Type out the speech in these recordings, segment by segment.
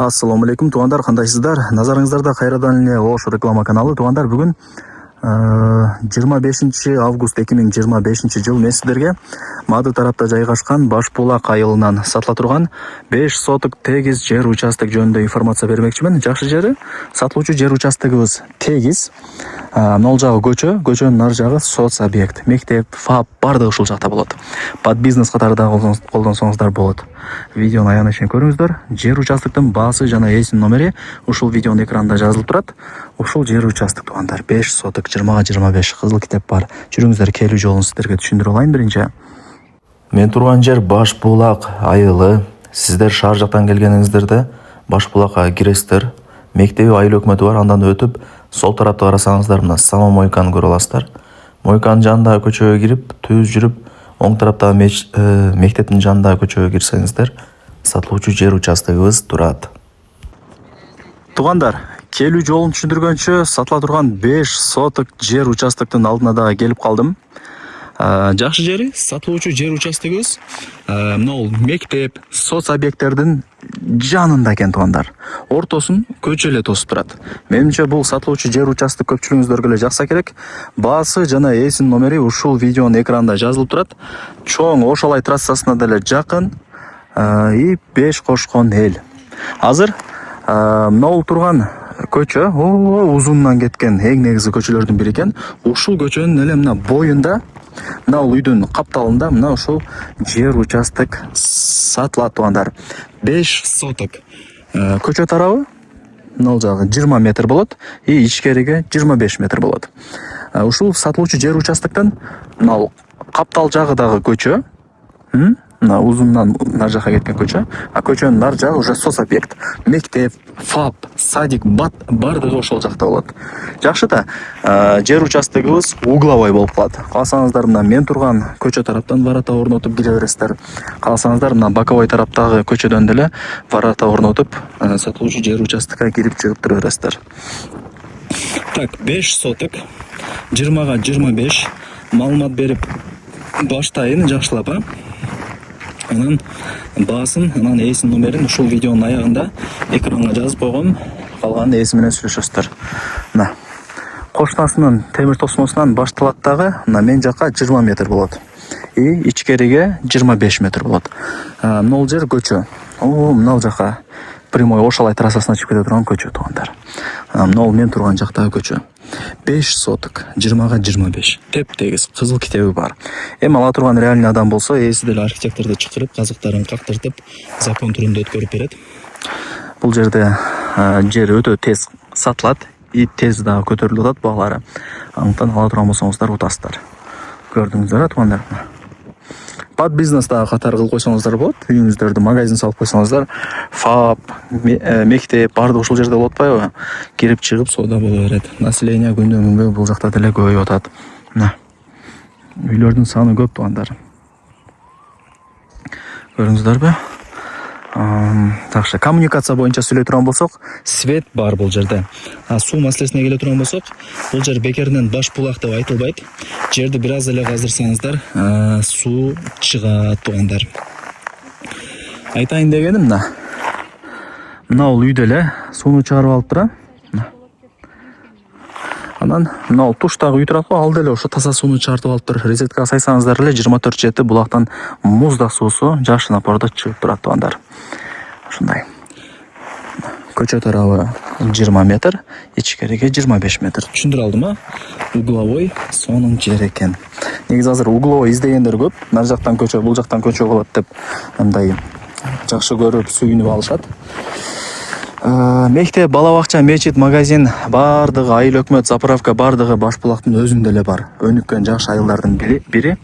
Ассаламу алейкум, туғандар, қандайсыздар? Назарыңыздарда қайрадан эле Ош реклама каналы. Туғандар, бүгін 25 август 2025 жыл мен сіздерге Мады тарапта жайгашкан Башбулак айылынан сатыла турган 5 соток тегиз жер участок жөнүндө информация бермекчимин. Жакшы жери, сатылуучу жер участогубуз тегиз. Нол жагы көчөнүн нар жагы соц объект, мектеп, ФАП бардыгы ушул жакта болот. Под бизнес катары да колдонсоңуздар болот. Видеону аянат чейин көрүңүздөр. Жер участоктун баасы жана эсин номери ушул видеонун экранында жазылып турат. Ушул жер участок тугандар 5 соток 20-25 кызыл китеп бар. Жүрүңүздөр, келүү жолун сиздерге түшүндүрүп алайын биринчи. Мен турган жер Башбулак айылы. Сиздер шаар жактан келгениңиздерде Башбулакка киресиздер. Мектеби айыл өкмөтү бар, андан өтүп сол тарапты карасаңыздар мына самомойканы көрө аласыздар. Мойканын жанындагы көчөгө кирип, түз жүрүп, оң тараптагы мектептин жанындагы көчөгө кирсеңиздер, сатылуучу жер участогубуз турат. Тугандар, келүү жолун түшүндүргөнчө сатыла турган 5 соток жер участоктун алдына дагы келип калдым. Жакшы жери, сатылуучу жер участогубуз мынау мектеп, соц объекттердин жанында экен тугандар. Ортосун көчө эле тосуп турат. Менимче бул сатылуучу жер участок көпчүлүгүңүздөргө эле жакса керек. Баасы жана эсин номери ушул видеонун экранында жазылып турат. Чоң Ошалай трассасына деле жакын и 5 кошкон эл. Азыр мынау турган көчө узундан кеткен эң негизи көчөлөрдүн бири экен. Ушул көчөнүн эле мына боюнда, мына үйдүн капталында мына ушул жер участок сатылат тугандар. 5 соток. Көчө тарабы мына жагы 20 метр болот и ичкериге 25 метр болот. Ушул сатылуучу жер участоктон мына каптал жагы дагы көчө. Мына узундан нар жакка кеткен көчө, а көчөнүн нар жагы уже соц объект. Мектеп, ФАП, садик, бардыгы ошол жакта болот. Жакшы да, жер участогубуз угловой болуп калат. Кааласаңыздар мына мен турган көчө тараптан ворота орнотуп кире бересиздер. Кааласаңыздар мына боковой тараптагы көчөдөн деле ворота орнотуп, сатылуучу жер участокко кирип чыгып тура бересиздер. Так, 5 соток, 20-25 маалымат берип баштайын жакшылап, Анан баасын, анан эсин номерин ушул видеонун аягында экранга жазып койгом. Калганын эси менен сүйлөшөсүздөр. Мына кошунасынын темир тосмосунан башталат дагы, мына мен жакка 20 метр болот. И ичкериге 25 метр болот. Мына жер көчө. Мына жакка прямой Ошалай трассасына чыгып кете турган көчө тугандар. Мына мен турган жактагы көчө. 5 соток, 20-25. Теп-тегиз, кызыл китеби бар. Эми ала турган реальный адам болсо, эси деле архитекторду чакырып, казыктарын кактыртып, закон түрүндө өткөрүп берет. Бул жерде жер өтө тез сатылат и тез дагы көтөрүлүп атат баалары. Андыктан ала турган болсоңуздар утасыздар. Көрдүңүздөр, тугандар. Под бизнес дагы катар кылып койсоңуздар болот. Үйүңүздөрдү магазин салып койсоңуздар, ФАП, мектеп барды ушул жерде болуп атпайбы? Кирип чыгып соода боло берет. Население күндөн күнгө бул жакта деле көбөйүп атат. Мына үйлөрдүн саны көп тугандар. Көрүңүздөрбү? Такшы, коммуникация боюнча сүйлөй турган болсок, свет бар бул жерде. Суу маселесине келе турган болсок, бул жер бекеринен Башбулак деп айтылбайт. Жерди бир аз эле каздырсаңыздар, суу чыгат тугандар. Айтайын дегеним мына үйдө эле сууну чыгарып алып тура. Анан мына туштагы үй турат го, ал деле ошо таза сууну чыгартып алып тур. Резеткага сайсаңыздар эле 24/7 булактан муздак суусу жакшы напордо чыгып турат тугандар. Ушундай. Көчө тарабы 20 метр, ичкериге 25 метр. Түшүндүрө алдым, угловой сонун жер экен. Негизи азыр угловой издегендер көп. Нар жактан көчө, бул жактан көчө болот деп мындай жакшы көрүп сүйүнүп алышат. Мектеп, бала бакча, мечит, магазин бардыгы, айыл өкмөт, заправка бардыгы Башбулактын өзүндө эле бар. Өнүккөн жакшы айылдардын бири.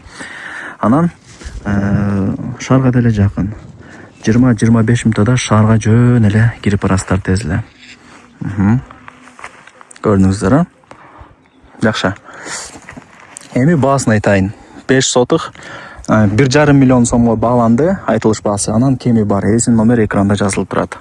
Анан шаарга деле жакын. 20-25 мүнөттө шаарга жөн эле кирип барасыздар тез эле. Көрдүңүздөр, жакшы. Эми баасын айтайын. 5 соток 1,5 миллион сомго бааланды, айтылыш баасы. Анан кеми бар, эсин номери экранда жазылып турат.